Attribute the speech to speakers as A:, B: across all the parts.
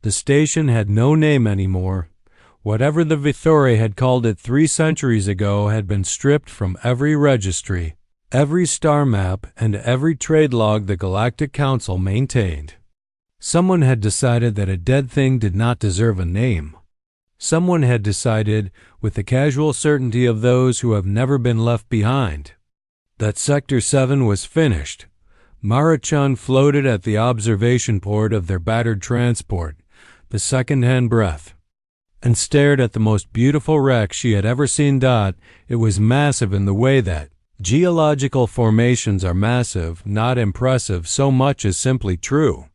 A: The station had no name anymore. Whatever the Vithori had called it 3 centuries ago had been stripped from every registry, every star map, and every trade log the Galactic Council maintained. Someone had decided that a dead thing did not deserve a name. Someone had decided, with the casual certainty of those who have never been left behind, that Sector 7 was finished. Mara-chan floated at the observation port of their battered transport, the second-hand breath, and stared at the most beautiful wreck she had ever seen. It was massive in the way that geological formations are massive, not impressive so much as simply true.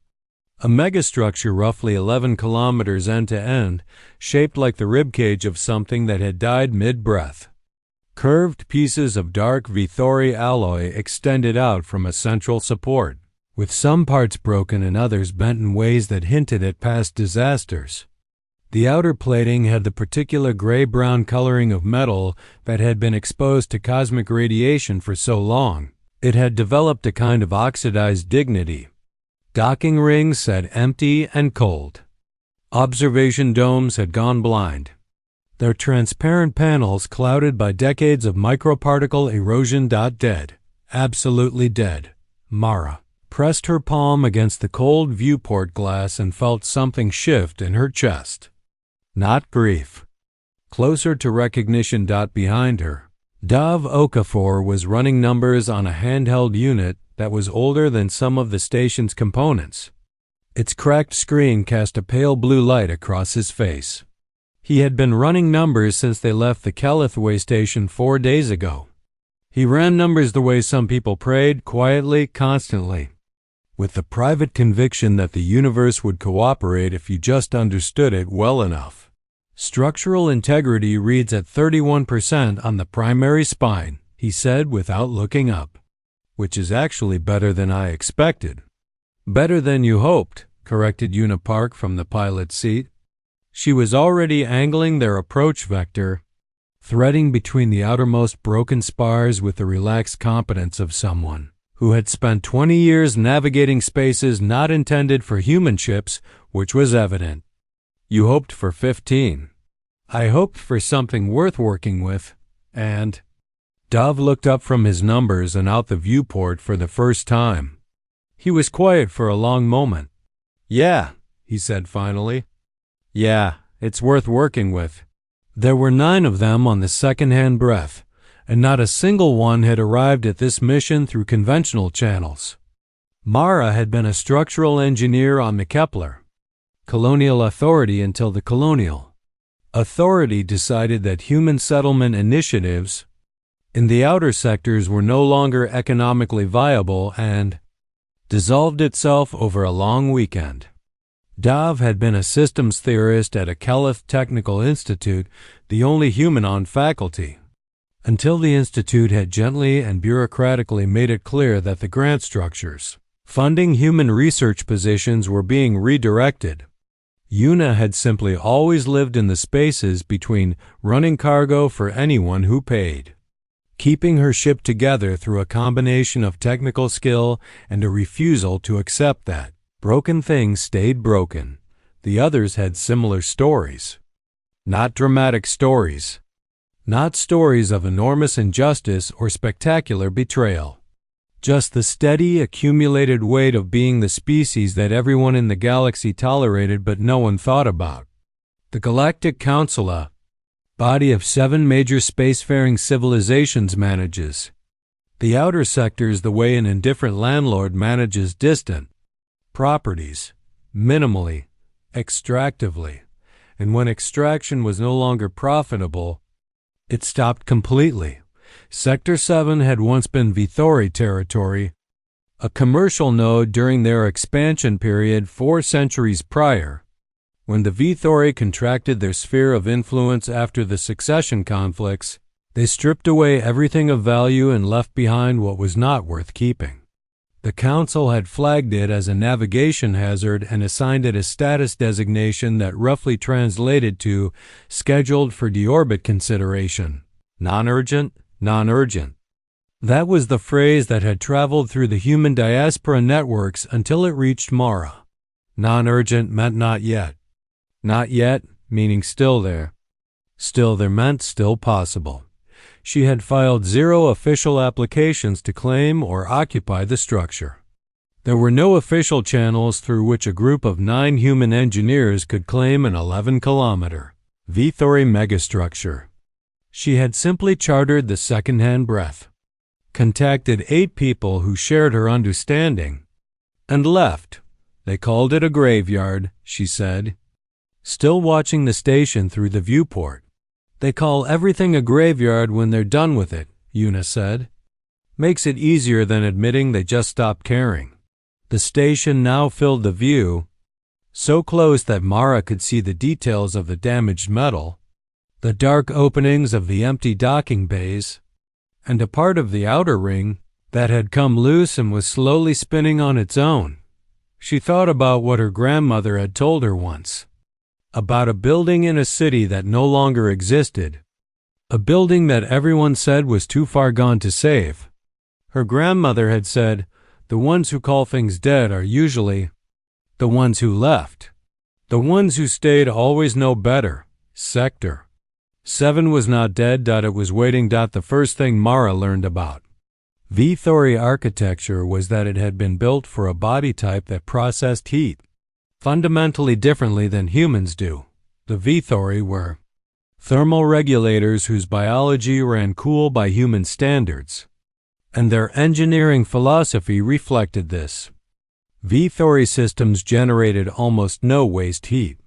A: A megastructure roughly 11 kilometers end to end, shaped like the ribcage of something that had died mid-breath. Curved pieces of dark Vithori alloy extended out from a central support, with some parts broken and others bent in ways that hinted at past disasters. The outer plating had the particular gray-brown coloring of metal that had been exposed to cosmic radiation for so long. It had developed a kind of oxidized dignity. Docking rings sat empty and cold. Observation domes had gone blind, their transparent panels clouded by decades of microparticle erosion. Dead, absolutely dead. Mara pressed her palm against the cold viewport glass and felt something shift in her chest. Not grief. Closer to recognition. Behind her, Dav Okafor was running numbers on a handheld unit that was older than some of the station's components. Its cracked screen cast a pale blue light across his face. He had been running numbers since they left the Kalithway station 4 days ago. He ran numbers the way some people prayed, quietly, constantly, with the private conviction that the universe would cooperate if you just understood it well enough. Structural integrity reads at 31% on the primary spine, he said without looking up. Which is actually better than I expected. Better than you hoped, corrected Una Park from the pilot's seat. She was already angling their approach vector, threading between the outermost broken spars with the relaxed competence of someone who had spent 20 years navigating spaces not intended for human ships, which was evident. You hoped for 15. I hoped for something worth working with, and Dav looked up from his numbers and out the viewport for the first time. He was quiet for a long moment. Yeah, he said finally. Yeah, it's worth working with. There were 9 of them on the second-hand breath, and not a single one had arrived at this mission through conventional channels. Mara had been a structural engineer on the Kepler Colonial Authority until the Colonial Authority decided that human settlement initiatives in the outer sectors were no longer economically viable and dissolved itself over a long weekend. Dav had been a systems theorist at a Kalith Technical Institute, the only human on faculty, until the institute had gently and bureaucratically made it clear that the grant structures funding human research positions were being redirected. Una had simply always lived in the spaces between running cargo for anyone who paid, keeping her ship together through a combination of technical skill and a refusal to accept that broken things stayed broken. The others had similar stories. Not dramatic stories. Not stories of enormous injustice or spectacular betrayal. Just the steady, accumulated weight of being the species that everyone in the galaxy tolerated but no one thought about. The Galactic Council, a body of 7 major spacefaring civilizations, manages the outer sectors the way an indifferent landlord manages distant properties, minimally, extractively, and when extraction was no longer profitable, it stopped completely. Sector 7 had once been Vithori territory, a commercial node during their expansion period 4 centuries prior. When the Vithori contracted their sphere of influence after the succession conflicts, they stripped away everything of value and left behind what was not worth keeping. The Council had flagged it as a navigation hazard and assigned it a status designation that roughly translated to scheduled for deorbit consideration. Non-urgent, non-urgent. That was the phrase that had traveled through the human diaspora networks until it reached Mara. Non-urgent meant not yet. Not yet, meaning still there. Still there meant still possible. She had filed 0 official applications to claim or occupy the structure. There were no official channels through which a group of 9 human engineers could claim an 11-kilometer Vithori megastructure. She had simply chartered the second-hand breath, contacted 8 people who shared her understanding, and left. They called it a graveyard, she said, still watching the station through the viewport. They call everything a graveyard when they're done with it, Una said. Makes it easier than admitting they just stopped caring. The station now filled the view, so close that Mara could see the details of the damaged metal, the dark openings of the empty docking bays, and a part of the outer ring that had come loose and was slowly spinning on its own. She thought about what her grandmother had told her once, about a building in a city that no longer existed, a building that everyone said was too far gone to save. Her grandmother had said, the ones who call things dead are usually the ones who left. The ones who stayed always know better. Sector 7 was not dead. It was waiting. The first thing Mara learned about Vithori architecture was that it had been built for a body type that processed heat fundamentally differently than humans do. The Vithori were thermal regulators whose biology ran cool by human standards, and their engineering philosophy reflected this. Vithori systems generated almost no waste heat.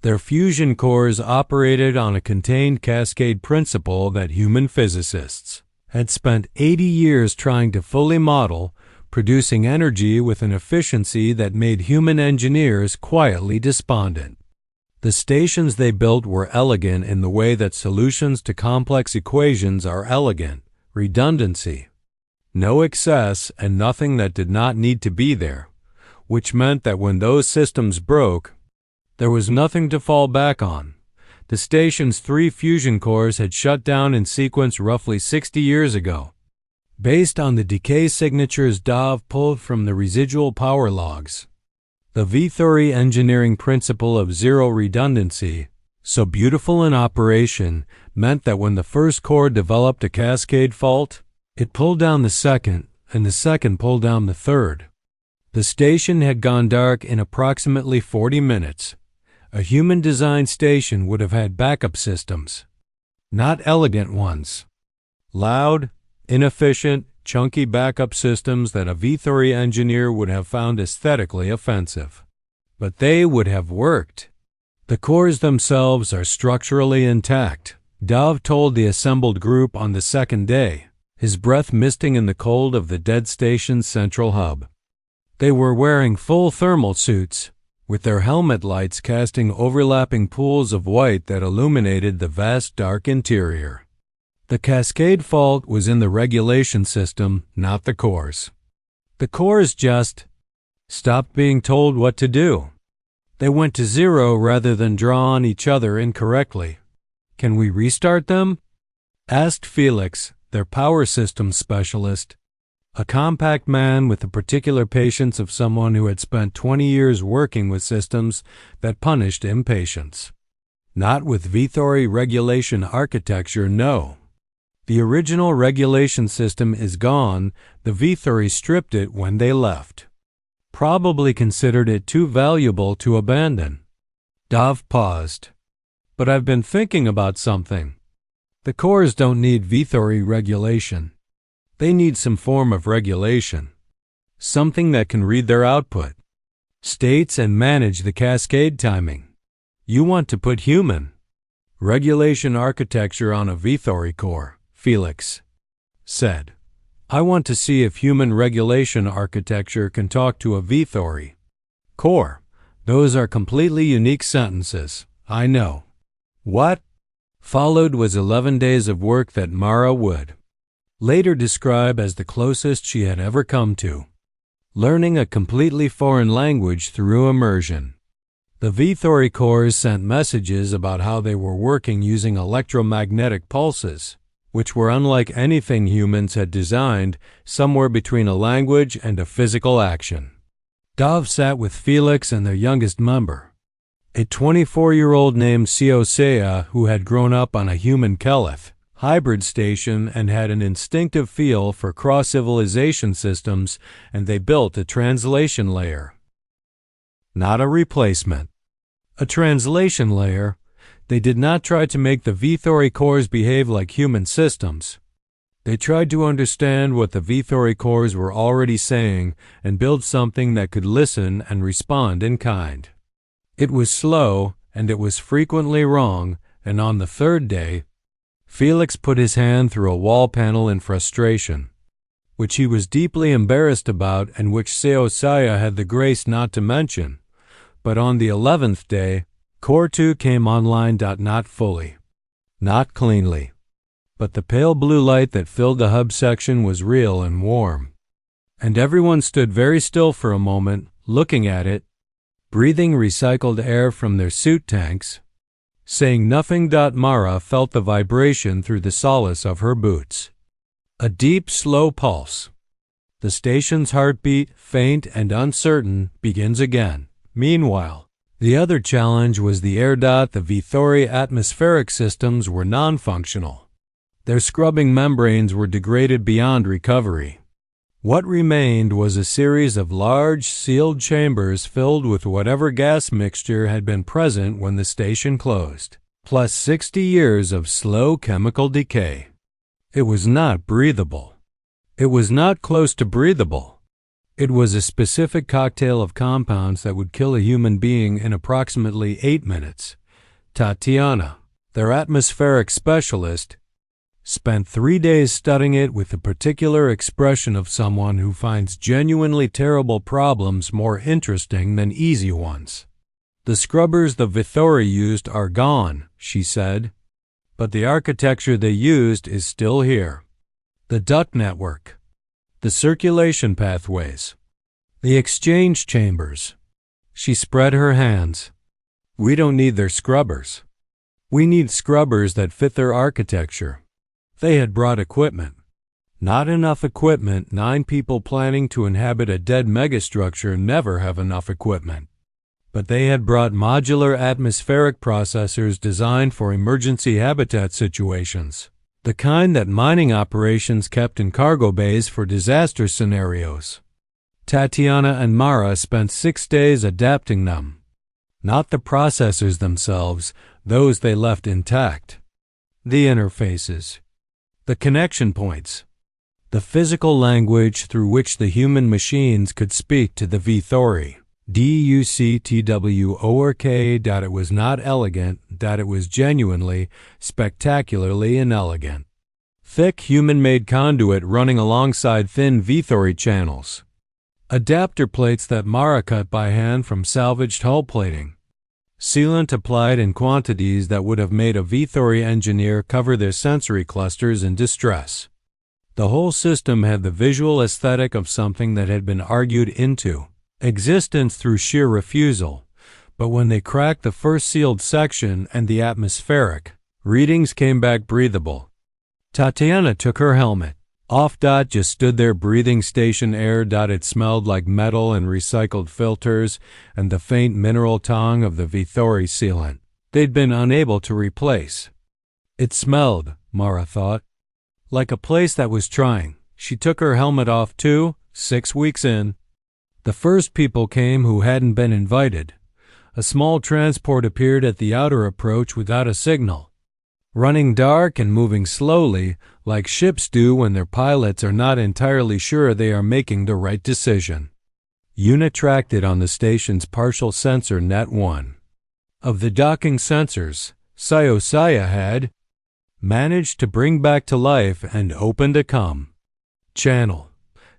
A: Their fusion cores operated on a contained cascade principle that human physicists had spent 80 years trying to fully model, producing energy with an efficiency that made human engineers quietly despondent. The stations they built were elegant in the way that solutions to complex equations are elegant: redundancy, no excess, and nothing that did not need to be there, which meant that when those systems broke, there was nothing to fall back on. The station's 3 fusion cores had shut down in sequence roughly 60 years ago, based on the decay signatures Dov pulled from the residual power logs. The Vithori engineering principle of 0 redundancy, so beautiful in operation, meant that when the first core developed a cascade fault, it pulled down the second, and the second pulled down the third. The station had gone dark in approximately 40 minutes. A human-designed station would have had backup systems, not elegant ones. Loud, inefficient, chunky backup systems that a Vithori engineer would have found aesthetically offensive. But they would have worked. The cores themselves are structurally intact, Dov told the assembled group on the second day, his breath misting in the cold of the dead station's central hub. They were wearing full thermal suits, with their helmet lights casting overlapping pools of white that illuminated the vast dark interior. The cascade fault was in the regulation system, not the cores. The cores just stopped being told what to do. They went to 0 rather than draw on each other incorrectly. Can we restart them? Asked Felix, their power systems specialist, a compact man with the particular patience of someone who had spent 20 years working with systems that punished impatience. Not with Vithori regulation architecture, no. The original regulation system is gone. The Vithori stripped it when they left. Probably considered it too valuable to abandon. Dov paused. But I've been thinking about something. The cores don't need Vithori regulation. They need some form of regulation. Something that can read their output, states, and manage the cascade timing. You want to put human regulation architecture on a Vithori core, Felix said. I want to see if human regulation architecture can talk to a Vithori core. Those are completely unique sentences, I know. What followed was 11 days of work that Mara would later describe as the closest she had ever come to learning a completely foreign language through immersion. The Vithori cores sent messages about how they were working using electromagnetic pulses, which were unlike anything humans had designed, somewhere between a language and a physical action. Dov sat with Felix and their youngest member, A 24-year-old named Seosea who had grown up on a human Keleth hybrid station and had an instinctive feel for cross-civilization systems, and they built a translation layer. Not a replacement. A translation layer. They did not try to make the Vithori cores behave like human systems. They tried to understand what the Vithori cores were already saying and build something that could listen and respond in kind. It was slow, and it was frequently wrong, and on the third day, Felix put his hand through a wall panel in frustration, which he was deeply embarrassed about and which Seosaya had the grace not to mention. But on the 11th day, Core 2 came online. Not fully, not cleanly. But the pale blue light that filled the hub section was real and warm. And everyone stood very still for a moment, looking at it, breathing recycled air from their suit tanks, saying nothing. Mara felt the vibration through the solace of her boots. A deep, slow pulse. The station's heartbeat, faint and uncertain, begins again. Meanwhile, the other challenge was the air. The Vithori atmospheric systems were non-functional. Their scrubbing membranes were degraded beyond recovery. What remained was a series of large, sealed chambers filled with whatever gas mixture had been present when the station closed, plus 60 years of slow chemical decay. It was not breathable. It was not close to breathable. It was a specific cocktail of compounds that would kill a human being in approximately 8 minutes. Tatiana, their atmospheric specialist, spent 3 days studying it with the particular expression of someone who finds genuinely terrible problems more interesting than easy ones. The scrubbers the Vithori used are gone, she said, but the architecture they used is still here. The duct network, the circulation pathways, the exchange chambers. She spread her hands. We don't need their scrubbers. We need scrubbers that fit their architecture. They had brought equipment. Not enough equipment. 9 people planning to inhabit a dead megastructure never have enough equipment. But they had brought modular atmospheric processors designed for emergency habitat situations, the kind that mining operations kept in cargo bays for disaster scenarios. Tatiana and Mara spent 6 days adapting them. Not the processors themselves, those they left intact. The interfaces. The connection points, the physical language through which the human machines could speak to the Vithori. DUCTWORK. It was not elegant, it was genuinely, spectacularly inelegant. Thick human-made conduit running alongside thin Vithori channels. Adapter plates that Mara cut by hand from salvaged hull plating. Sealant applied in quantities that would have made a Vithori engineer cover their sensory clusters in distress. The whole system had the visual aesthetic of something that had been argued into existence through sheer refusal, but when they cracked the first sealed section and the atmospheric, readings came back breathable. Tatiana took her helmet off. Just stood there breathing station air. It smelled like metal and recycled filters and the faint mineral tongue of the Vithori sealant they'd been unable to replace. It smelled, Mara thought, like a place that was trying. She took her helmet off too, 6 weeks in. The first people came who hadn't been invited. A small transport appeared at the outer approach without a signal, running dark and moving slowly, like ships do when their pilots are not entirely sure they are making the right decision. Unitracted on the station's partial sensor Net 1. Of the docking sensors, Seosaya had managed to bring back to life and opened a channel.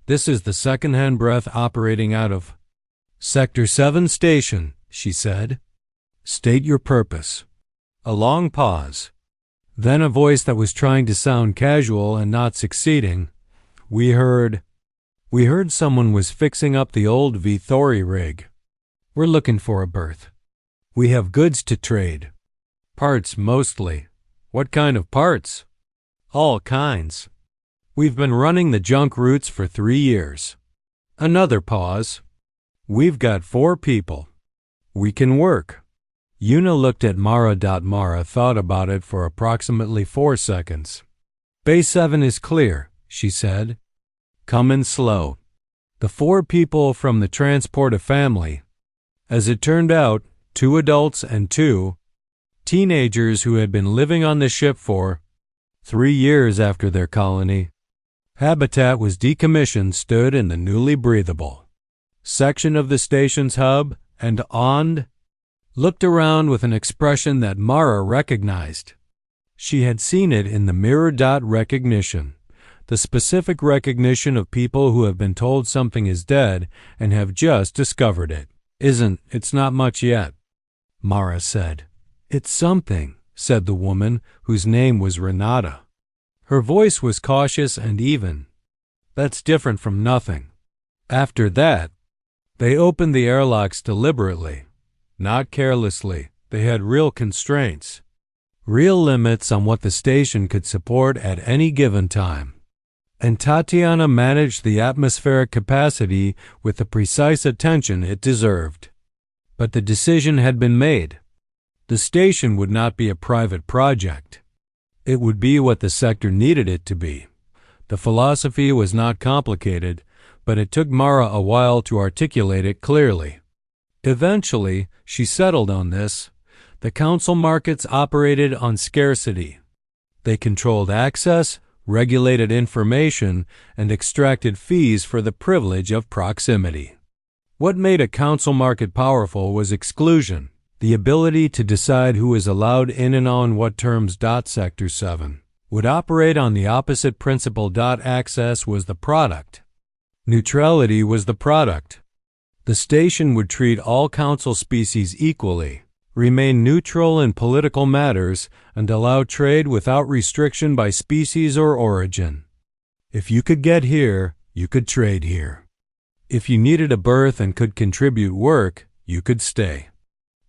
A: This is the second-hand breath operating out of Sector 7 station, she said. State your purpose. A long pause. Then a voice that was trying to sound casual and not succeeding. We heard someone was fixing up the old Vithori rig. We're looking for a berth. We have goods to trade. Parts mostly. What kind of parts? All kinds. We've been running the junk routes for 3 years. Another pause. We've got 4 people. We can work. Yuna looked at Mara. Mara thought about it for approximately 4 seconds. Bay 7 is clear, she said. Come in slow. The 4 people from the transporter family. As it turned out, 2 adults and 2 teenagers who had been living on the ship for 3 years after their colony habitat was decommissioned stood in the newly breathable section of the station's hub and looked around with an expression that Mara recognized. She had seen it in the mirror. Recognition, the specific recognition of people who have been told something is dead and have just discovered it. It's not much yet, Mara said. It's something, said the woman, whose name was Renata. Her voice was cautious and even. That's different from nothing. After that, they opened the airlocks deliberately, not carelessly. They had real constraints, real limits on what the station could support at any given time. And Tatiana managed the atmospheric capacity with the precise attention it deserved. But the decision had been made. The station would not be a private project. It would be what the sector needed it to be. The philosophy was not complicated, but it took Mara a while to articulate it clearly. Eventually, she settled on this. The council markets operated on scarcity. They controlled access, regulated information, and extracted fees for the privilege of proximity. What made a council market powerful was exclusion, the ability to decide who is allowed in and on what terms. Sector 7 would operate on the opposite principle. Access was the product. Neutrality was the product. The station would treat all council species equally, remain neutral in political matters, and allow trade without restriction by species or origin. If you could get here, you could trade here. If you needed a berth and could contribute work, you could stay.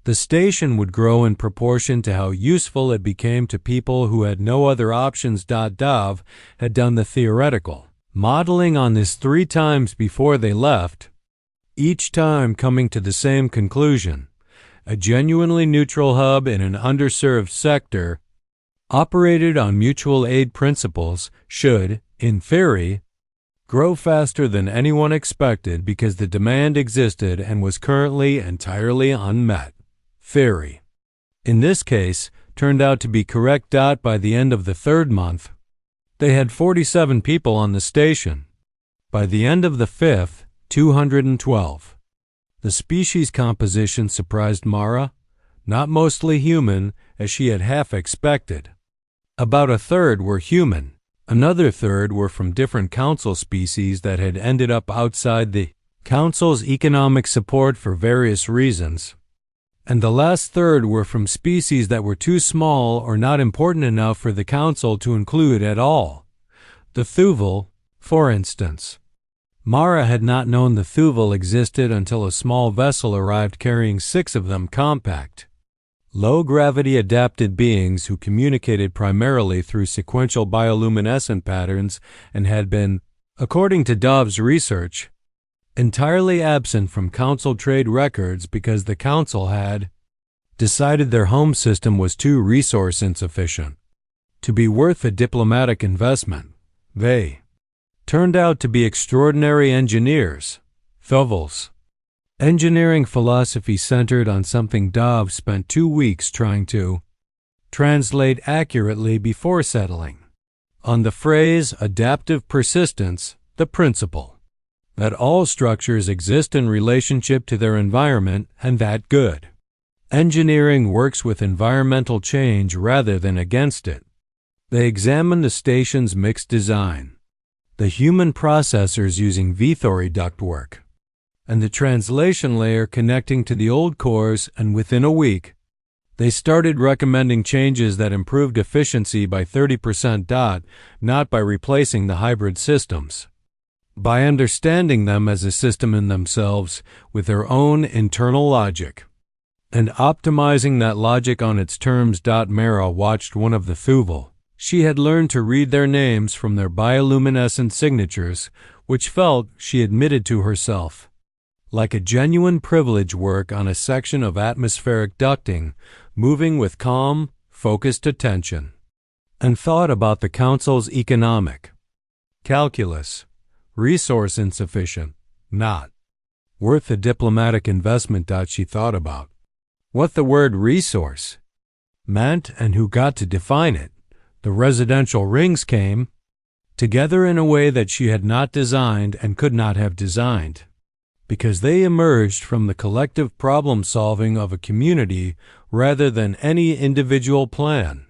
A: The station would grow in proportion to how useful it became to people who had no other options. Dav had done the theoretical modeling on this 3 times before they left, each time coming to the same conclusion. A genuinely neutral hub in an underserved sector, operated on mutual aid principles, should, in theory, grow faster than anyone expected because the demand existed and was currently entirely unmet. Theory, in this case, turned out to be correct. By the end of the 3rd month, they had 47 people on the station. By the end of the 5th, 212. The species composition surprised Mara, not mostly human, as she had half expected. About a third were human. Another third were from different council species that had ended up outside the council's economic support for various reasons. And the last third were from species that were too small or not important enough for the council to include at all. The Thuval, for instance. Mara had not known the Thuval existed until a small vessel arrived carrying 6 of them compact, low-gravity adapted beings who communicated primarily through sequential bioluminescent patterns and had been, according to Dov's research, entirely absent from council trade records because the council had decided their home system was too resource insufficient to be worth a diplomatic investment. They turned out to be extraordinary engineers, Thuvals. Engineering philosophy centered on something Dov spent 2 weeks trying to translate accurately before settling on the phrase adaptive persistence, the principle that all structures exist in relationship to their environment and that good engineering works with environmental change rather than against it. They examined the station's mixed design, the human processors using Vithori ductwork, and the translation layer connecting to the old cores, and within a week, they started recommending changes that improved efficiency by 30%. Not by replacing the hybrid systems, by understanding them as a system in themselves with their own internal logic, and optimizing that logic on its terms. Mara watched one of the Thuval. She had learned to read their names from their bioluminescent signatures, which felt, she admitted to herself, like a genuine privilege work on a section of atmospheric ducting, moving with calm, focused attention, and thought about the council's economic calculus. Resource insufficient, not worth the diplomatic investment. She thought about what the word resource meant and who got to define it. The residential rings came together in a way that she had not designed and could not have designed, because they emerged from the collective problem-solving of a community rather than any individual plan.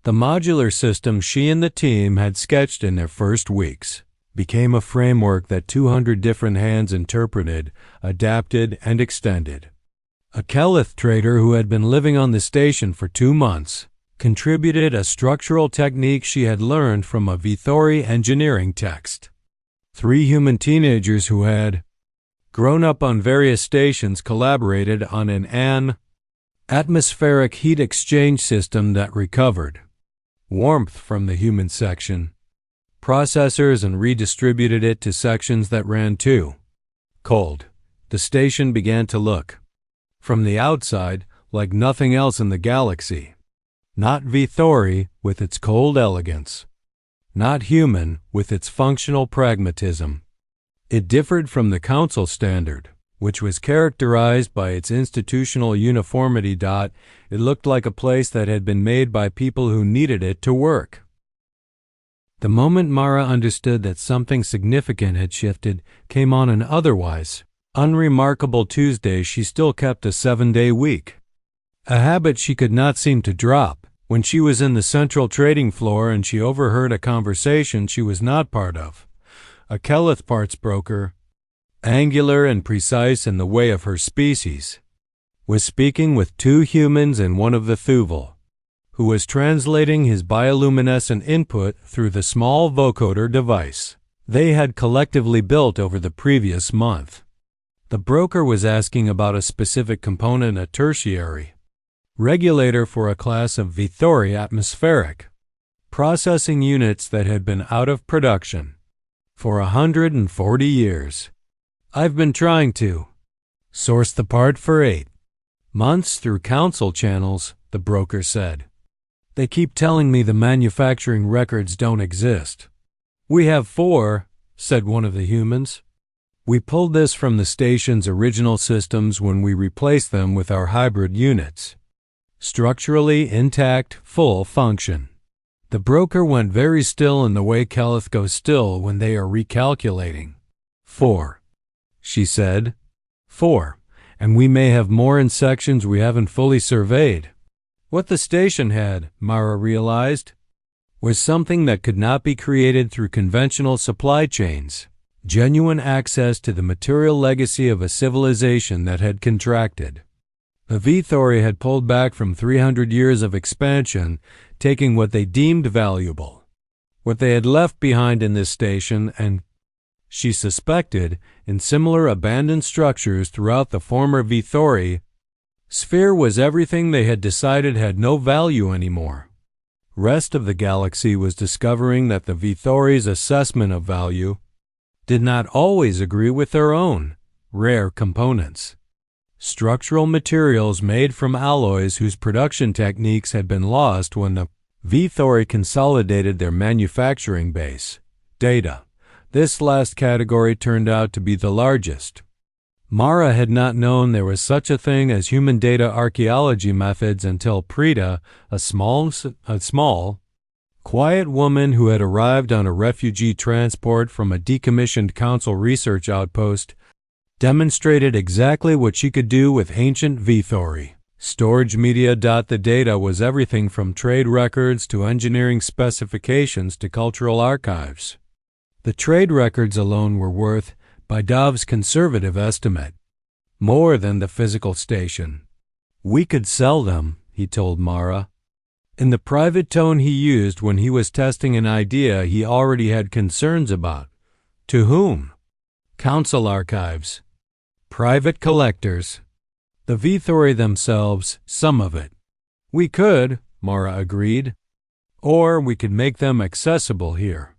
A: The modular system she and the team had sketched in their first weeks became a framework that 200 different hands interpreted, adapted, and extended. A Kelith trader who had been living on the station for 2 months contributed a structural technique she had learned from a Vithori engineering text. 3 human teenagers who had grown up on various stations collaborated on an atmospheric heat exchange system that recovered warmth from the human section processors and redistributed it to sections that ran too cold. The station began to look, from the outside, like nothing else in the galaxy. Not Vithori with its cold elegance, not human with its functional pragmatism. It differed from the council standard, which was characterized by its institutional uniformity. It looked like a place that had been made by people who needed it to work. The moment Mara understood that something significant had shifted came on an otherwise unremarkable Tuesday. She still kept a 7-day week, a habit she could not seem to drop. When she was in the central trading floor and she overheard a conversation she was not part of, a Kelith parts broker, angular and precise in the way of her species, was speaking with 2 humans and one of the Thuval, who was translating his bioluminescent input through the small vocoder device they had collectively built over the previous month. The broker was asking about a specific component, a tertiary regulator for a class of Vithori atmospheric processing units that had been out of production for 140 years. I've been trying to source the part for 8 months through council channels, the broker said. They keep telling me the manufacturing records don't exist. We have 4, said one of the humans. We pulled this from the station's original systems when we replaced them with our hybrid units. Structurally intact, full function. The broker went very still in the way Kelith goes still when they are recalculating. 4, she said. 4, and we may have more in sections we haven't fully surveyed. What the station had, Mara realized, was something that could not be created through conventional supply chains. Genuine access to the material legacy of a civilization that had contracted. The Vithori had pulled back from 300 years of expansion, taking what they deemed valuable, what they had left behind in this station, and, she suspected, in similar abandoned structures throughout the former Vithori sphere was everything they had decided had no value anymore. Rest of the galaxy was discovering that the Vithori's assessment of value did not always agree with their own rare components. Structural materials made from alloys whose production techniques had been lost when the Vithori consolidated their manufacturing base. Data. This last category turned out to be the largest. Mara had not known there was such a thing as human data archaeology methods until Prita, a small, quiet woman who had arrived on a refugee transport from a decommissioned council research outpost, demonstrated exactly what she could do with ancient Vithori. Storage media. The data was everything from trade records to engineering specifications to cultural archives. The trade records alone were worth, by Dov's conservative estimate, more than the physical station. We could sell them, he told Mara, in the private tone he used when he was testing an idea he already had concerns about. To whom? Council archives. Private collectors. The Vithori themselves, some of it. We could, Mara agreed. Or we could make them accessible here.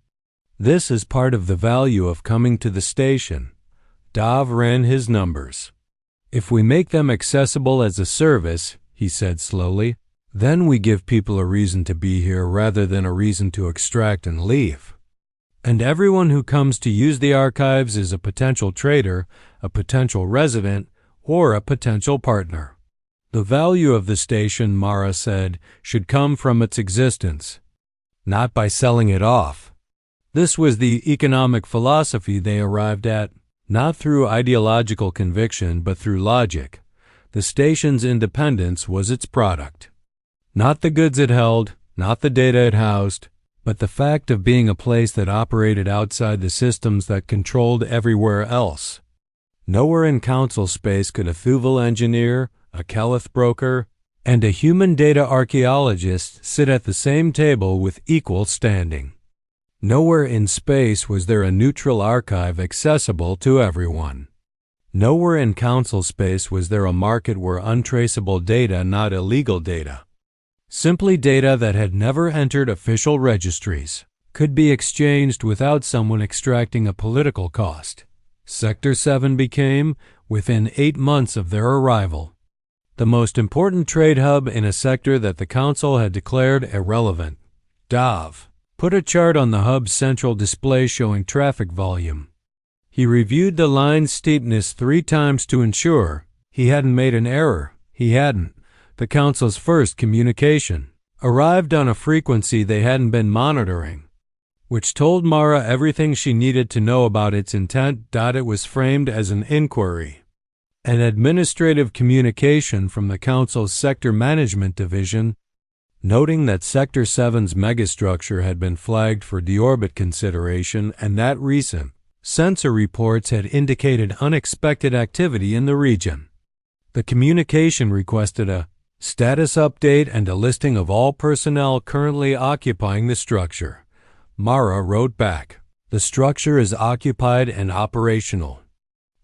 A: This is part of the value of coming to the station. Dov ran his numbers. If we make them accessible as a service, he said slowly, then we give people a reason to be here rather than a reason to extract and leave. And everyone who comes to use the archives is a potential trader, a potential resident, or a potential partner. The value of the station, Mara said, should come from its existence, not by selling it off. This was the economic philosophy they arrived at, not through ideological conviction but through logic. The station's independence was its product. Not the goods it held, not the data it housed, but the fact of being a place that operated outside the systems that controlled everywhere else. Nowhere in council space could a Thuval engineer, a Keleth broker, and a human data archaeologist sit at the same table with equal standing. Nowhere in space was there a neutral archive accessible to everyone. Nowhere in council space was there a market where untraceable data, not illegal data, simply data that had never entered official registries, could be exchanged without someone extracting a political cost. Sector 7 became, within 8 months of their arrival, the most important trade hub in a sector that the council had declared irrelevant. Dov put a chart on the hub's central display showing traffic volume. He reviewed the line's steepness 3 times to ensure he hadn't made an error. He hadn't. The council's first communication arrived on a frequency they hadn't been monitoring, which told Mara everything she needed to know about its intent. It was framed as an inquiry, an administrative communication from the council's sector management division, noting that Sector 7's megastructure had been flagged for deorbit consideration and that recent sensor reports had indicated unexpected activity in the region. The communication requested a status update and a listing of all personnel currently occupying the structure. Mara wrote back, "The structure is occupied and operational.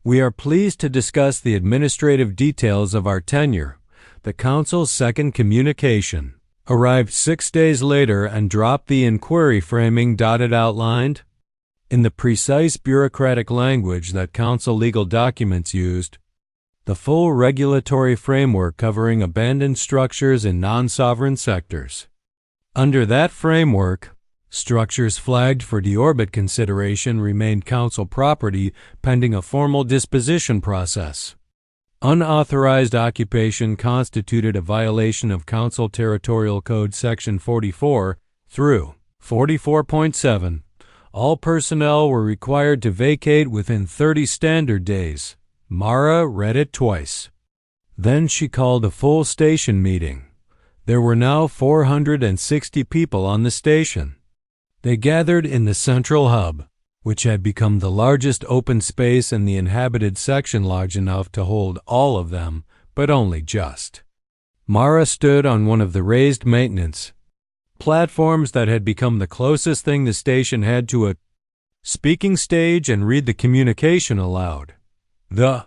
A: We are pleased to discuss the administrative details of our tenure." The council's second communication arrived 6 days later and dropped the inquiry framing. It outlined, in the precise bureaucratic language that council legal documents used, the full regulatory framework covering abandoned structures in non-sovereign sectors. Under that framework, structures flagged for deorbit consideration remained council property pending a formal disposition process. Unauthorized occupation constituted a violation of Council Territorial Code Section 44 through 44.7. All personnel were required to vacate within 30 standard days. Mara read it twice. Then she called a full station meeting. There were now 460 people on the station. They gathered in the central hub, which had become the largest open space in the inhabited section, large enough to hold all of them, but only just. Mara stood on one of the raised maintenance platforms that had become the closest thing the station had to a speaking stage and read the communication aloud. The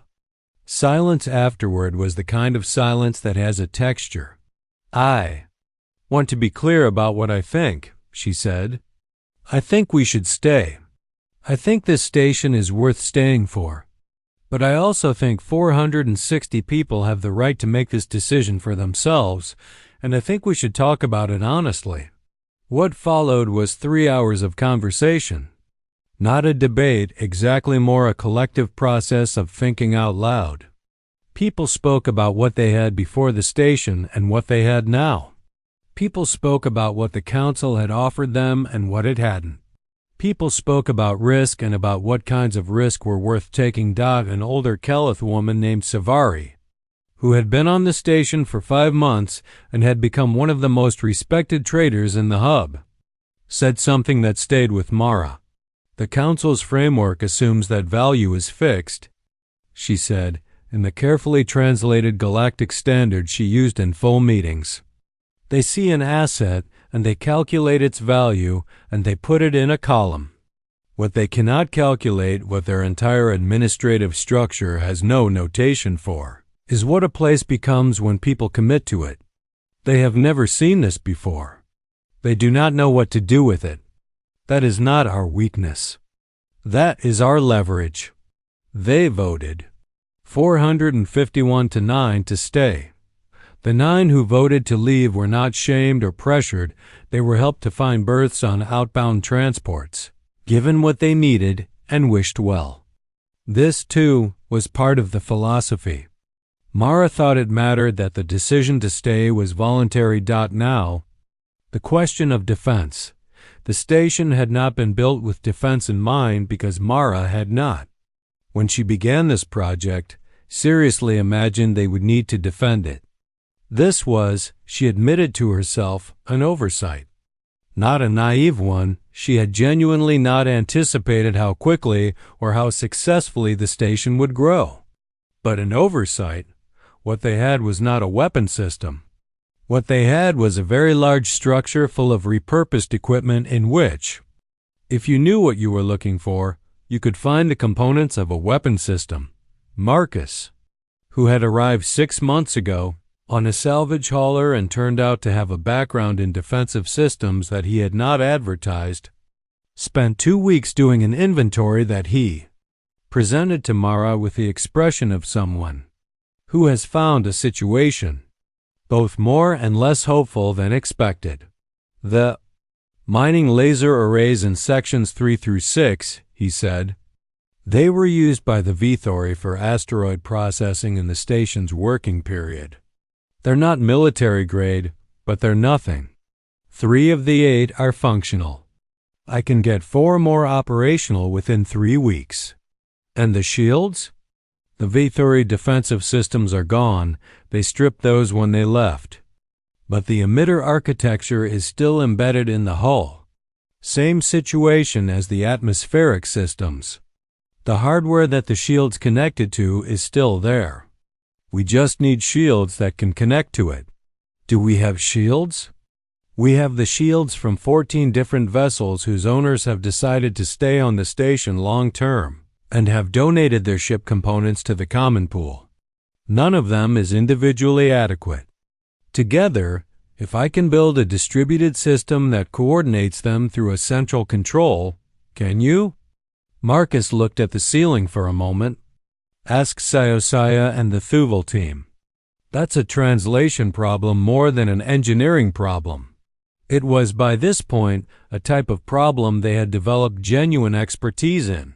A: silence afterward was the kind of silence that has a texture. "I want to be clear about what I think," she said. "I think we should stay. I think this station is worth staying for. But I also think 460 people have the right to make this decision for themselves, and I think we should talk about it honestly." What followed was 3 hours of conversation. Not a debate, exactly more a collective process of thinking out loud. People spoke about what they had before the station and what they had now. People spoke about what the council had offered them and what it hadn't. People spoke about risk and about what kinds of risk were worth taking. An older Keleth woman named Savari, who had been on the station for 5 months and had become one of the most respected traders in the hub, said something that stayed with Mara. "The council's framework assumes that value is fixed," she said, in the carefully translated galactic standard she used in full meetings. "They see an asset and they calculate its value and they put it in a column. What they cannot calculate, what their entire administrative structure has no notation for, is what a place becomes when people commit to it. They have never seen this before. They do not know what to do with it. That is not our weakness. That is our leverage. They voted 451 to 9 to stay. The 9 who voted to leave were not shamed or pressured. They were helped to find berths on outbound transports, given what they needed, and wished well. This, too, was part of the philosophy. Mara thought it mattered that the decision to stay was voluntary. Now, the question of defense. The station had not been built with defense in mind because Mara had not, when she began this project, seriously imagined they would need to defend it. This was, she admitted to herself, an oversight. Not a naive one. She had genuinely not anticipated how quickly or how successfully the station would grow. But an oversight. What they had was not a weapon system. What they had was a very large structure full of repurposed equipment in which, if you knew what you were looking for, you could find the components of a weapon system. Marcus, who had arrived 6 months ago on a salvage hauler and turned out to have a background in defensive systems that he had not advertised, spent 2 weeks doing an inventory that he presented to Mara with the expression of someone who has found a situation both more and less hopeful than expected. The mining laser arrays in sections 3 through 6, he said. They were used by the Vithori for asteroid processing in the station's working period. They're not military grade, but they're nothing. 3 of the 8 are functional. I can get 4 more operational within 3 weeks. And the shields? The Vithori defensive systems are gone. They stripped those when they left. But the emitter architecture is still embedded in the hull. Same situation as the atmospheric systems. The hardware that the shield's connected to is still there. We just need shields that can connect to it. Do we have shields? We have the shields from 14 different vessels whose owners have decided to stay on the station long term and have donated their ship components to the common pool. None of them is individually adequate. Together, if I can build a distributed system that coordinates them through a central control, can you? Marcus looked at the ceiling for a moment. Ask Sci-Fi and the Thuval team. That's a translation problem more than an engineering problem. It was, by this point, a type of problem they had developed genuine expertise in.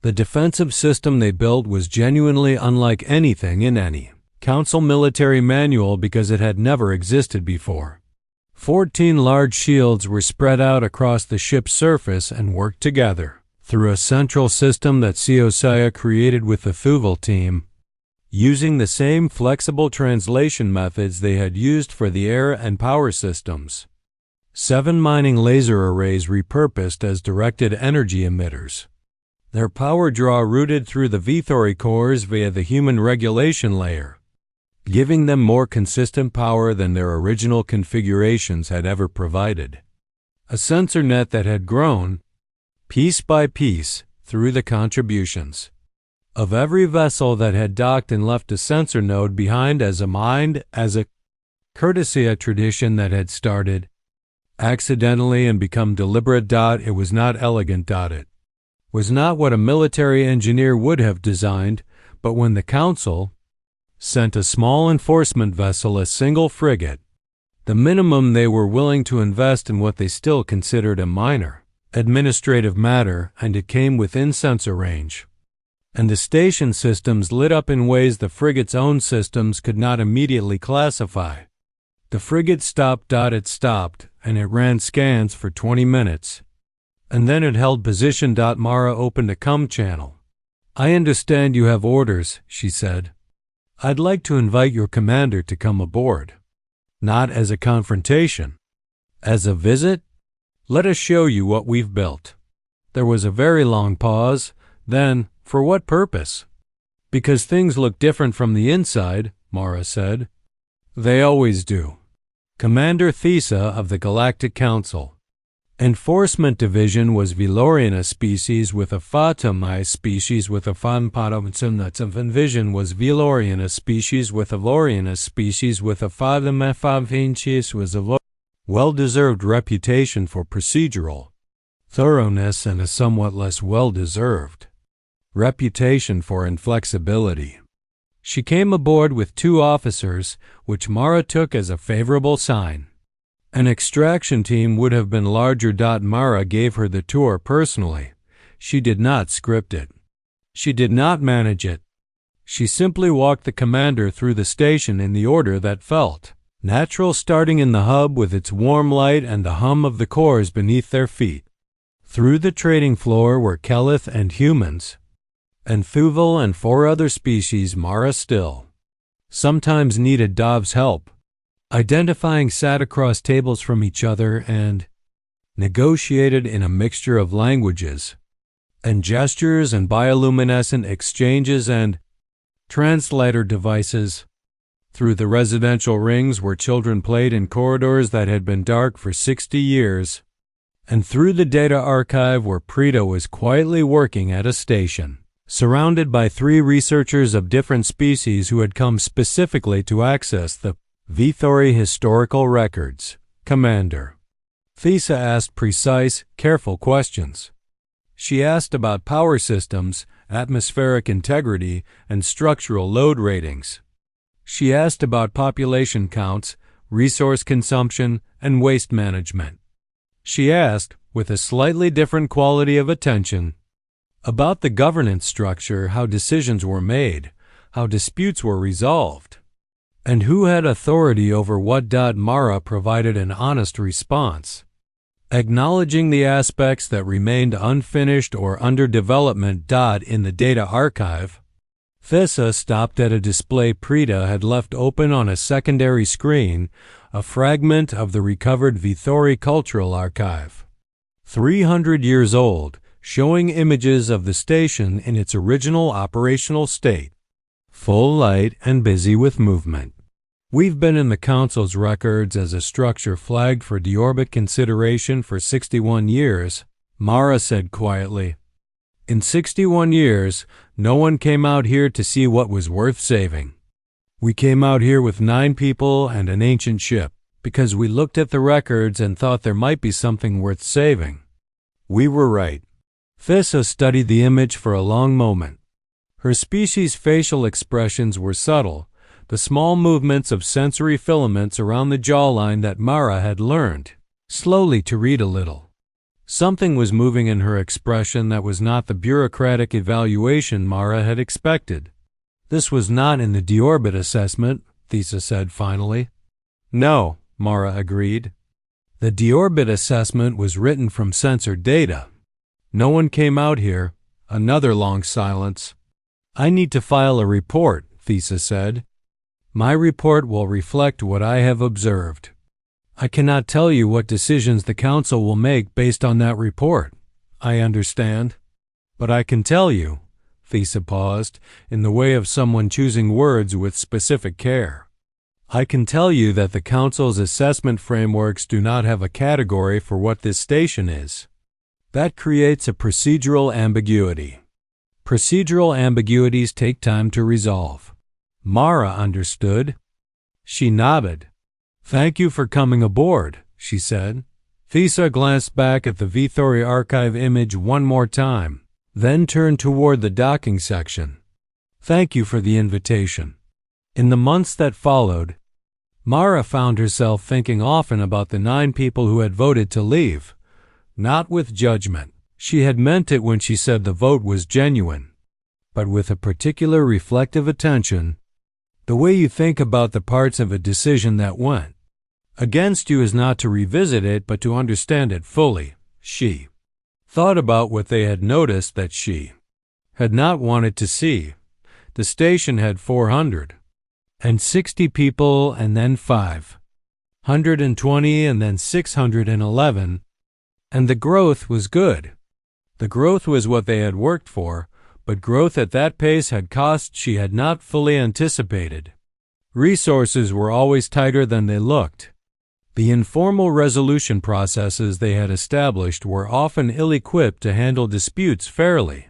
A: The defensive system they built was genuinely unlike anything in any Council military manual because it had never existed before. 14 large shields were spread out across the ship's surface and worked together through a central system that Sci-Fi created with the Thuval team, using the same flexible translation methods they had used for the air and power systems. 7 mining laser arrays repurposed as directed energy emitters. Their power draw routed through the Vithori cores via the human regulation layer, giving them more consistent power than their original configurations had ever provided. A sensor net that had grown, piece by piece, through the contributions of every vessel that had docked and left a sensor node behind as a courtesy, a tradition that had started accidentally and become deliberate. It was not elegant. It was not what a military engineer would have designed, but when the Council sent a small enforcement vessel, a single frigate, the minimum they were willing to invest in what they still considered a minor administrative matter, and it came within sensor range. And the station systems lit up in ways the frigate's own systems could not immediately classify. The frigate stopped. It stopped, and it ran scans for 20 minutes. And then it held position. Mara opened a COM channel. I understand you have orders, she said. I'd like to invite your commander to come aboard. Not as a confrontation. As a visit? Let us show you what we've built. There was a very long pause. Then, for what purpose? Because things look different from the inside, Mara said. They always do. Commander Thesa of the Galactic Council. Enforcement Division was Velorian species with a Fatamai species with a Fanpatomsumnatsum. Vision was Velorian species with a Lorian species with a Fatamephamfinchius was a well-deserved reputation for procedural thoroughness and a somewhat less well-deserved reputation for inflexibility. She came aboard with 2 officers, which Mara took as a favorable sign. An extraction team would have been larger. Mara gave her the tour personally. She did not script it. She did not manage it. She simply walked the commander through the station in the order that felt natural, starting in the hub with its warm light and the hum of the cores beneath their feet. Through the trading floor were Kelith and humans, and Thuval and 4 other species. Mara still sometimes needed Dov's help, identifying sat across tables from each other and negotiated in a mixture of languages and gestures and bioluminescent exchanges and translator devices. Through the residential rings where children played in corridors that had been dark for 60 years, and through the data archive where Prita was quietly working at a station, surrounded by 3 researchers of different species who had come specifically to access the Vithori historical records. Commander Thesa asked precise, careful questions. She asked about power systems, atmospheric integrity, and structural load ratings. She asked about population counts, resource consumption, and waste management. She asked, with a slightly different quality of attention, about the governance structure, how decisions were made, how disputes were resolved, and who had authority over what. Mara provided an honest response, acknowledging the aspects that remained unfinished or under development. In the data archive, Thessa stopped at a display Prita had left open on a secondary screen, a fragment of the recovered Vithori cultural archive, 300 years old, showing images of the station in its original operational state, full light and busy with movement. We've been in the Council's records as a structure flagged for deorbit consideration for 61 years, Mara said quietly. In 61 years, no one came out here to see what was worth saving. We came out here with 9 people and an ancient ship, because we looked at the records and thought there might be something worth saving. We were right. Thessa studied the image for a long moment. Her species' facial expressions were subtle, the small movements of sensory filaments around the jawline that Mara had learned slowly to read a little. Something was moving in her expression that was not the bureaucratic evaluation Mara had expected. This was not in the deorbit assessment, Thesa said finally. No, Mara agreed. The deorbit assessment was written from censored data. No one came out here. Another long silence. I need to file a report, Thesa said. My report will reflect what I have observed. I cannot tell you what decisions the Council will make based on that report. I understand. But I can tell you, Thesa paused, in the way of someone choosing words with specific care. I can tell you that the Council's assessment frameworks do not have a category for what this station is. That creates a procedural ambiguity. Procedural ambiguities take time to resolve. Mara understood. She nodded. Thank you for coming aboard, she said. Thesa glanced back at the Vithori archive image one more time, then turned toward the docking section. Thank you for the invitation. In the months that followed, Mara found herself thinking often about the 9 people who had voted to leave. Not with judgment. She had meant it when she said the vote was genuine, but with a particular reflective attention. The way you think about the parts of a decision that went against you is not to revisit it but to understand it fully. She thought about what they had noticed that she had not wanted to see. The station had 460 people and then 520 and then 611, and the growth was good. The growth was what they had worked for, but growth at that pace had costs she had not fully anticipated. Resources were always tighter than they looked. The informal resolution processes they had established were often ill-equipped to handle disputes fairly.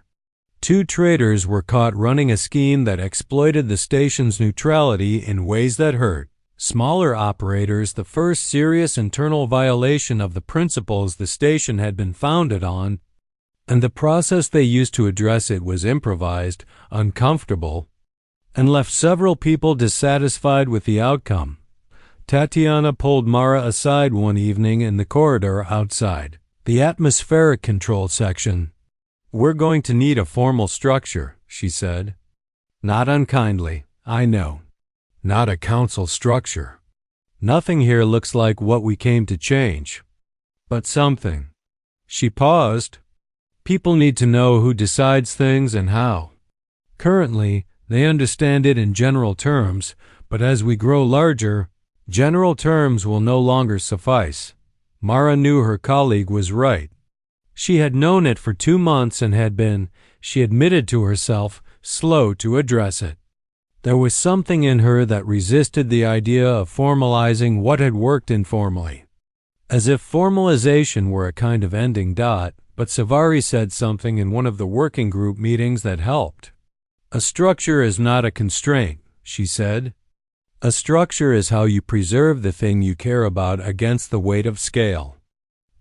A: 2 traders were caught running a scheme that exploited the station's neutrality in ways that hurt smaller operators, the first serious internal violation of the principles the station had been founded on. and the process they used to address it was improvised, uncomfortable, and left several people dissatisfied with the outcome. Tatiana pulled Mara aside one evening in the corridor outside the atmospheric control section. "We're going to need a formal structure," she said. "Not unkindly, I know. Not a council structure. Nothing here looks like what we came to change. But something." She paused. "People need to know who decides things and how. Currently, they understand it in general terms, but as we grow larger, general terms will no longer suffice." Mara knew her colleague was right. She had known it for 2 months and had been, she admitted to herself, slow to address it. There was something in her that resisted the idea of formalizing what had worked informally. As if formalization were a kind of ending dot, but Savari said something in one of the working group meetings that helped. "A structure is not a constraint," she said. "A structure is how you preserve the thing you care about against the weight of scale.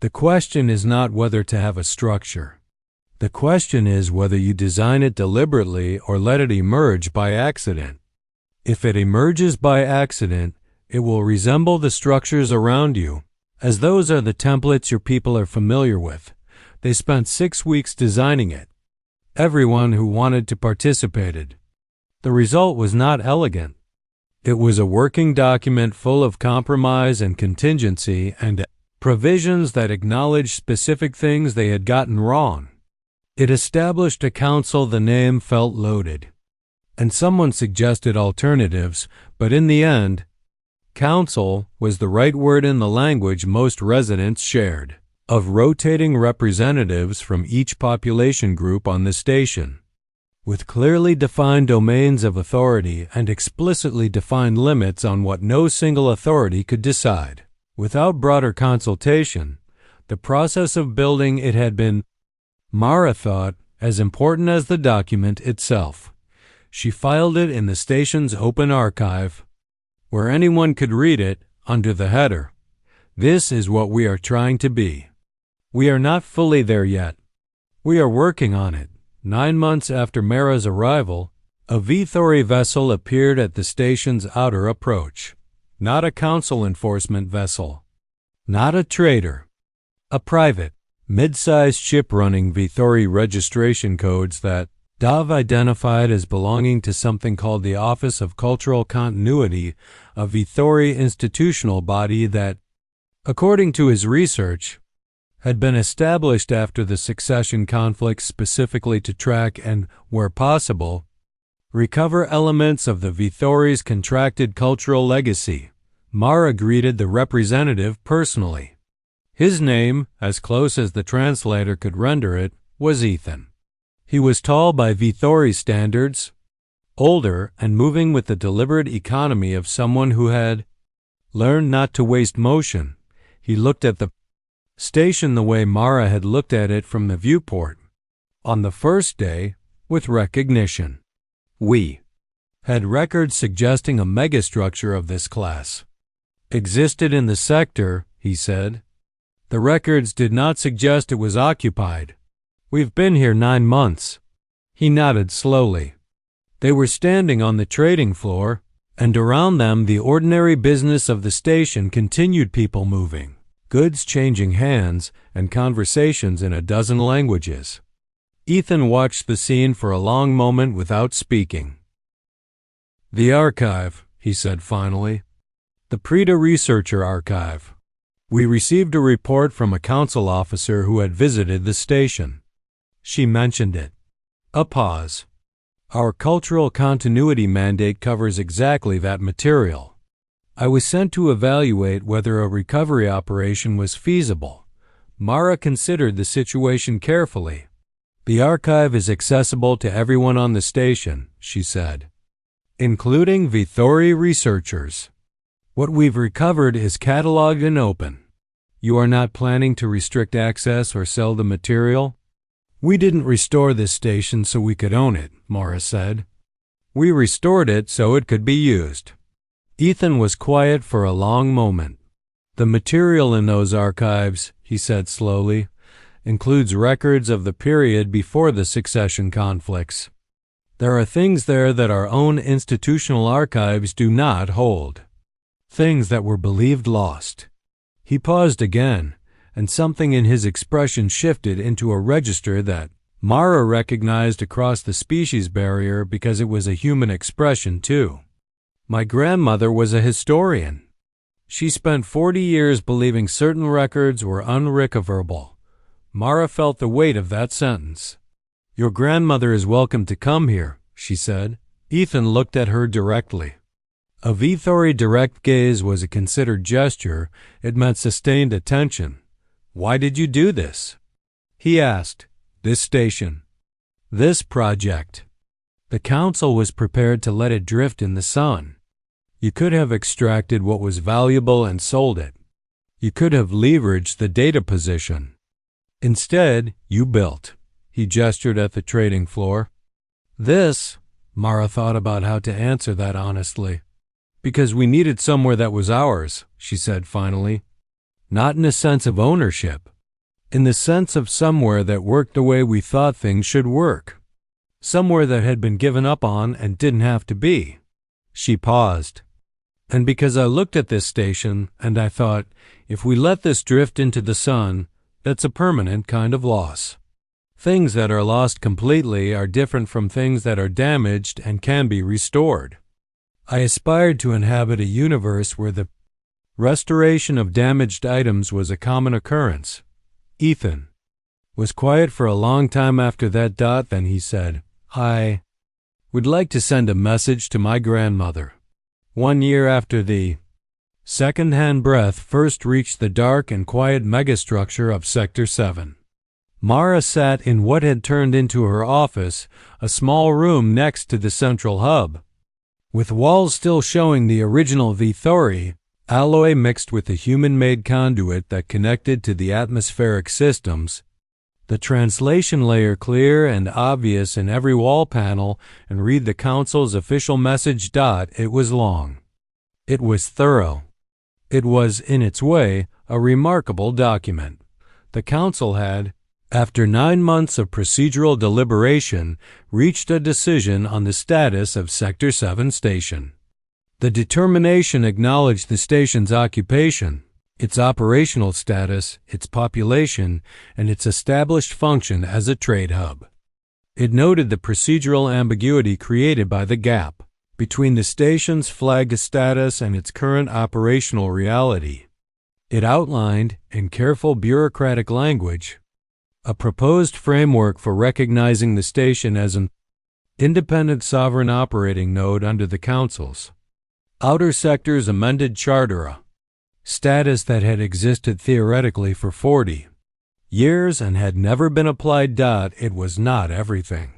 A: The question is not whether to have a structure. The question is whether you design it deliberately or let it emerge by accident. If it emerges by accident, it will resemble the structures around you, as those are the templates your people are familiar with. They spent 6 weeks designing it. Everyone who wanted to participated. The result was not elegant. It was a working document full of compromise and contingency and provisions that acknowledged specific things they had gotten wrong. It established a council the name felt loaded, and someone suggested alternatives, but in the end, council was the right word in the language most residents shared, of rotating representatives from each population group on the station, with clearly defined domains of authority and explicitly defined limits on what no single authority could decide. Without broader consultation, the process of building it had been, Mara thought, as important as the document itself. She filed it in the station's open archive, where anyone could read it, under the header, "This is what we are trying to be." We are not fully there yet. We are working on it. 9 months after Mara's arrival, a Vithori vessel appeared at the station's outer approach. Not a council enforcement vessel. Not a trader. A private, mid-sized ship running Vithori registration codes that Dav identified as belonging to something called the Office of Cultural Continuity, a Vithori institutional body that, according to his research, had been established after the succession conflicts specifically to track and, where possible, recover elements of the Vithori's contracted cultural legacy. Mara greeted the representative personally. His name, as close as the translator could render it, was Ethan. He was tall by Vithori standards, older and moving with the deliberate economy of someone who had learned not to waste motion. He looked at the station the way Mara had looked at it from the viewport. On the first day, with recognition. We had records suggesting a megastructure of this class existed in the sector, he said. The records did not suggest it was occupied. We've been here 9 months. He nodded slowly. They were standing on the trading floor, and around them the ordinary business of the station continued, people moving, goods changing hands, and conversations in a dozen languages. Ethan watched the scene for a long moment without speaking. "The archive," he said finally. "The Preda Researcher Archive. We received a report from a council officer who had visited the station." She mentioned it. A pause. "Our cultural continuity mandate covers exactly that material. I was sent to evaluate whether a recovery operation was feasible." Mara considered the situation carefully. "The archive is accessible to everyone on the station," she said, "including Vithori researchers. What we've recovered is cataloged and open. You are not planning to restrict access or sell the material?" "We didn't restore this station so we could own it," Mara said. "We restored it so it could be used." Ethan was quiet for a long moment. "The material in those archives," he said slowly, includes records of the period before the succession conflicts. There are things there that our own institutional archives do not hold. Things that were believed lost. He paused again, and something in his expression shifted into a register that Mara recognized across the species barrier because it was a human expression too. My grandmother was a historian. She spent 40 years believing certain records were unrecoverable. Mara felt the weight of that sentence. "Your grandmother is welcome to come here," she said. Ethan looked at her directly. A Vithori direct gaze was a considered gesture. It meant sustained attention. "Why did you do this?" He asked. "This station. This project." The council was prepared to let it drift in the sun. You could have extracted what was valuable and sold it. You could have leveraged the data position. Instead, you built. He gestured at the trading floor. This, Mara thought about how to answer that honestly. "Because we needed somewhere that was ours," she said finally. "Not in a sense of ownership. In the sense of somewhere that worked the way we thought things should work. Somewhere that had been given up on and didn't have to be." She paused. "And because I looked at this station and I thought, if we let this drift into the sun, that's a permanent kind of loss. Things that are lost completely are different from things that are damaged and can be restored. I aspired to inhabit a universe where the restoration of damaged items was a common occurrence." Ethan was quiet for a long time after that. Then he said, "I would like to send a message to my grandmother." 1 year after the second-hand breath first reached the dark and quiet megastructure of Sector 7. Mara sat in what had turned into her office, a small room next to the central hub. With walls still showing the original Vithori, alloy mixed with a human-made conduit that connected to the atmospheric systems, the translation layer clear and obvious in every wall panel, and read the council's official message. It was long. It was thorough. It was, in its way, a remarkable document. The council had, after 9 months of procedural deliberation, reached a decision on the status of Sector 7 station. The determination acknowledged the station's occupation, its operational status, its population, and its established function as a trade hub. It noted the procedural ambiguity created by the gap between the station's flagged status and its current operational reality. It outlined, in careful bureaucratic language, a proposed framework for recognizing the station as an independent sovereign operating node under the Council's Outer Sector's amended charter, a status that had existed theoretically for 40 years and had never been applied. It was not everything.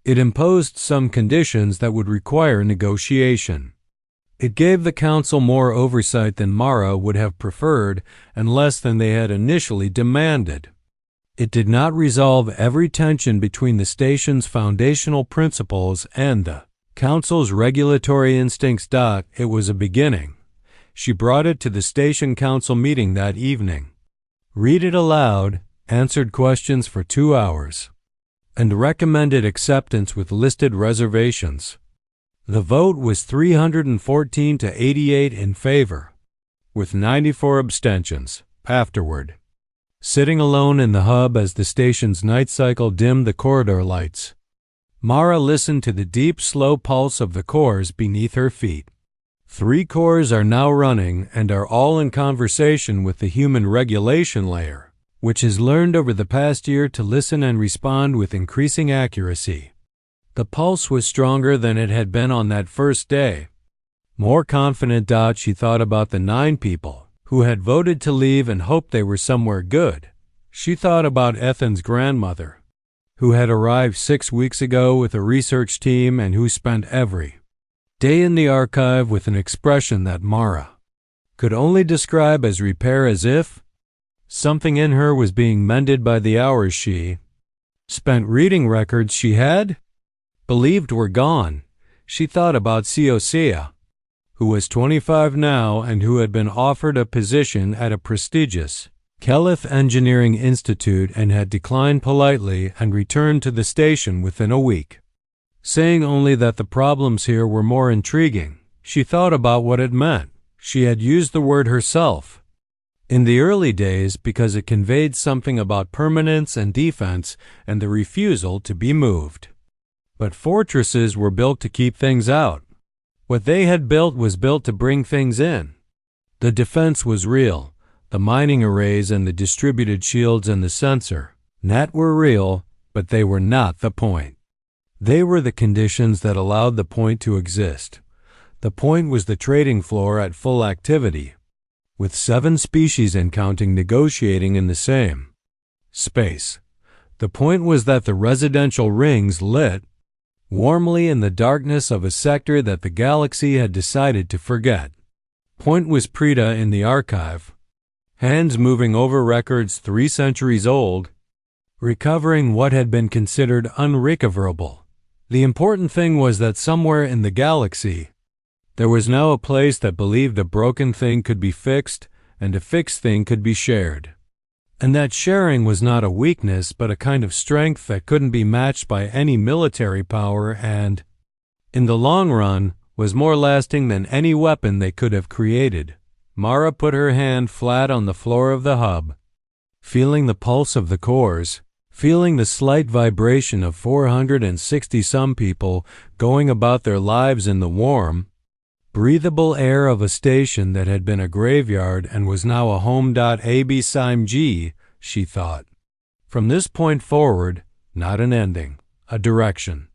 A: It imposed some conditions that would require negotiation. It gave the Council more oversight than Mara would have preferred and less than they had initially demanded. It did not resolve every tension between the station's foundational principles and the Council's regulatory instincts. It was a beginning. She brought it to the Station Council meeting that evening. Read it aloud, answered questions for 2 hours, and recommended acceptance with listed reservations. The vote was 314 to 88 in favor, with 94 abstentions. Afterward, sitting alone in the hub as the station's night cycle dimmed the corridor lights, Mara listened to the deep, slow pulse of the cores beneath her feet. 3 cores are now running and are all in conversation with the human regulation layer, which has learned over the past year to listen and respond with increasing accuracy. The pulse was stronger than it had been on that first day. More confident. She thought about the 9 people who had voted to leave and hoped they were somewhere good. She thought about Ethan's grandmother, who had arrived 6 weeks ago with a research team and who spent every day in the archive with an expression that Mara could only describe as repair, as if something in her was being mended by the hours she spent reading records she had believed were gone. She thought about Cia, who was 25 now and who had been offered a position at a prestigious Kelith Engineering Institute and had declined politely and returned to the station within a week, saying only that the problems here were more intriguing. She thought about what it meant. She had used the word herself in the early days because it conveyed something about permanence and defense and the refusal to be moved. But fortresses were built to keep things out. What they had built was built to bring things in. The defense was real. The mining arrays and the distributed shields and the sensor net were real, but they were not the point. They were the conditions that allowed the point to exist. The point was the trading floor at full activity, with 7 species and counting negotiating in the same space. The point was that the residential rings lit warmly in the darkness of a sector that the galaxy had decided to forget. Point was Prita in the archive, hands moving over records 3 centuries old, recovering what had been considered unrecoverable. The important thing was that somewhere in the galaxy, there was now a place that believed a broken thing could be fixed and a fixed thing could be shared. And that sharing was not a weakness but a kind of strength that couldn't be matched by any military power and, in the long run, was more lasting than any weapon they could have created. Mara put her hand flat on the floor of the hub, feeling the pulse of the cores, feeling the slight vibration of 460-some people going about their lives in the warm, breathable air of a station that had been a graveyard and was now a home. G, she thought. From this point forward, not an ending, a direction.